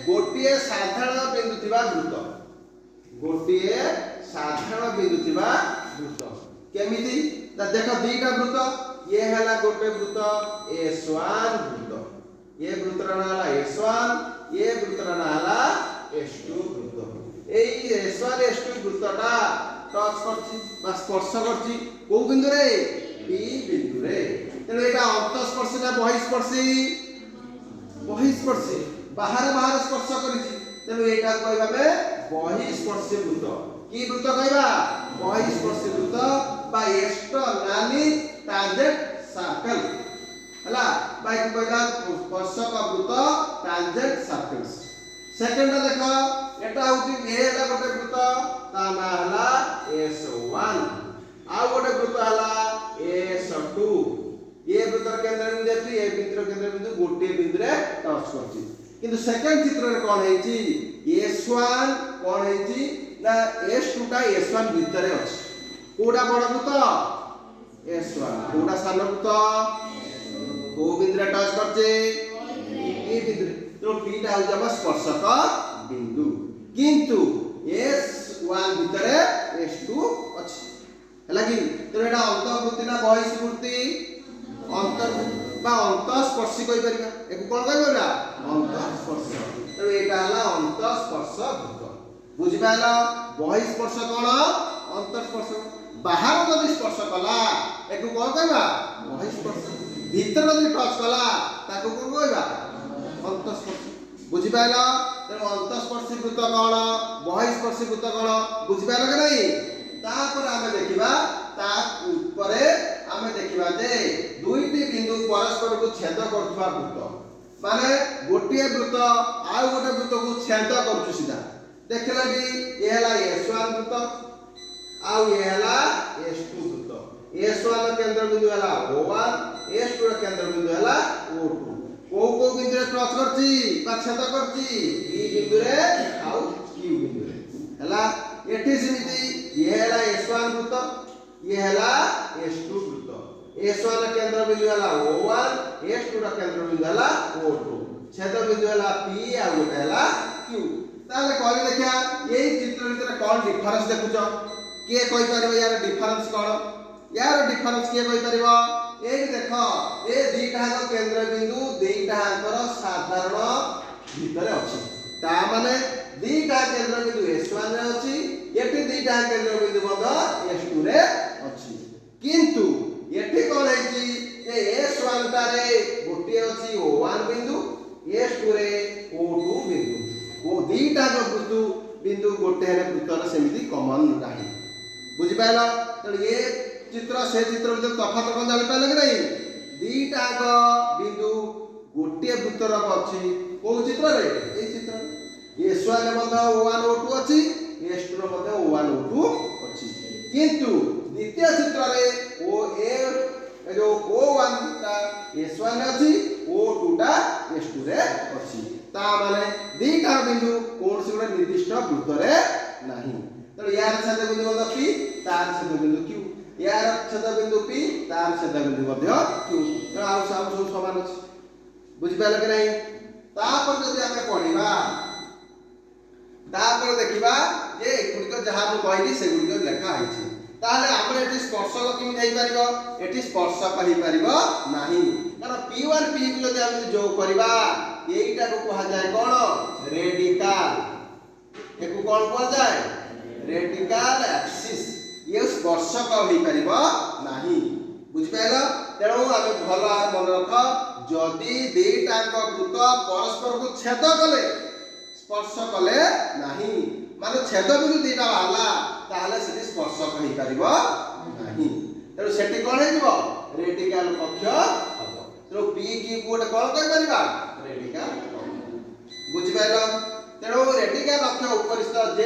गोटे साधारण बिंदु थिबा वृत्त गोटे साधारण बिंदु थिबा वृत्त केमिति देख दुईटा वृत्त ये हला गोटे वृत्त S1 वृत्त ये वृत्तर ना हला S1 ये वृत्तर ना हला S2 वृत्त एई S1 S2 वृत्तटा टच करछि बा स्पर्श करछि को बिंदु रे P बिंदु रे तेणु एटा अंतस्पर्शी ना बहिस्पर्शी बाहर बाहर स्पर्श करिछि तेणु एटा कहबा बे बहिस्पर्शी वृत्त की वृत्त कहबा बहिस्पर्शी वृत्त बा एक्सटर्नली टैंजेंट सर्कल हला बाय कहला स्पर्शक वृत्त टैंजेंट सर्कल्स सेकंड देखो एटा होती ए हला गोटे वृत्त ता ना हला S1 आ गोटे वृत्त हला S2 ये वृत्तर केंद्र बिंदु एटी ए वृत्तर केंद्र बिंदु गोटे बिंदु रे टच करछि किंतु सेकंड चित्र रे कोन हेछि S1 कोन हेछि ना S2 टा S1 भीतर अछि कोडा बड़ वृत्त S1 कोडा सान वृत्त को बिंदु रे टच करछि ए बिंदु तो P टा हो जाबा स्पर्शक बिंदु किंतु S1 भीतर S2 अछि हला कि तो एटा अंतर्वृत्ति ना बहिस्पर्शी अंतर बा अंतस्पर्शी कहि परिबा एकु कोन कहबा अंतस्पर्श तो एटा हला अंतस्पर्श वृत्त बुझि पाइला बहिस्पर्श कोन अंतस्पर्श बाहर जदि स्पर्श कला एकु कोन कहबा बहिस्पर्श भीतर जदि टच कला ताको कोन कहबा अंतस्पर्श बुझि पाइला तेणु अंतस्पर्शी वृत्त कोन बहिस्पर्शी वृत्त कोन बुझि पाइला कि नहीं तापर आमे देखिबा ता ऊपरे आमे देखिबा जे दुईटी बिंदु परस्पर को छेद करथुवा वृत्त माने गोटिए वृत्त आ गोटे वृत्त को छेद करछु सीधा देखला कि ए हला S1 वृत्त आ ये हला S2 वृत्त S1 केंद्र बिंदु हला O1 S2 केंद्र बिंदु हला O2 को बिंदु रे टच करछि बा छेद करछि B बिंदु रे आ Q बिंदु रे हला एठी समिति ये हला S1 वृत्त ये हला S2 वृत्त S1 केंद्र बिंदु हला O1 S2 केंद्र बिंदु हला O2 छेद बिंदु हला P आ गोटे हला Q ताले कहले देखिया एई चित्र भीतर कोन डिफरेंस देखुछ के कहि परबो यार डिफरेंस कोन यार डिफरेंस के कहि परबो एई देखो ए दुईटा केंद्र बिंदु दुईटाकर साधारण भीतर अछि ता माने दुईटा केंद्र बिंदु S1 रे अछि एठी दुईटा केंद्र बिंदु बद S2 रे अछि किंतु एठी कोन हेछि ए S1 तारे गोटे अछि O1 बिंदु S2 रे O2 बिंदु ओ दुईटा बिंदु गोटे रे वृत्तर सेमिति कॉमन नाही बुझि पाइला त ये चित्र से चित्र भीतर तफात कोन जानि पाइला कि नहीं दुईटा बिंदु गोटे वृत्तर अछि को चित्र रे ए चित्र S1 रे मध्य O1 O2 अछि S2 रे मध्य O1 O2 अछि किंतु द्वितीय चित्र रे ओ ए जो O1 ता S1 रे अछि O2 ता S2 रे अछि ता माने दुईटा बिंदु कोन से गोटे निर्दिष्ट वृत्त रे नाही तो यार छेद बिंदु मध्य P तार छेद बिंदु Q यार छेद बिंदु P तार छेद बिंदु मध्य Q तो आ सब समान अछि बुझि पाइल कि नहीं तापर जदि हमें पढिबा तापर देखिबा जे गुडिक जहा मु कहली से गुडिक लेखा आइछि ताले हमरे एठी स्पर्शक किमि देई परिबो एठी स्पर्शक हेई परिबो नाही कारण P1 P को जदि हम जोग करबा एईटा को कहा जाय कोन रेडिकल एकु कोन कहा जाय रेडिकल एक्सिस ये स्पर्शक हेई परिबो नाही बुझि पाइलो तेणु आमे भलो मन रख जदि दुईटाक वृत्त परस्पर को छेद कले स्पर्श कले नाही माने छेद बिंदु दुईटा बाहला ताले सेठी स्पर्शक हेई परिबो नाही तेणु सेठी कोन हेइबो रेडिकल पक्ष हबो तेणु P Q को गोटे कोन कहि परिबा रेडिकल बुझि पाइलो तेणु रेडिकल अक्ष उपरिस्थ जे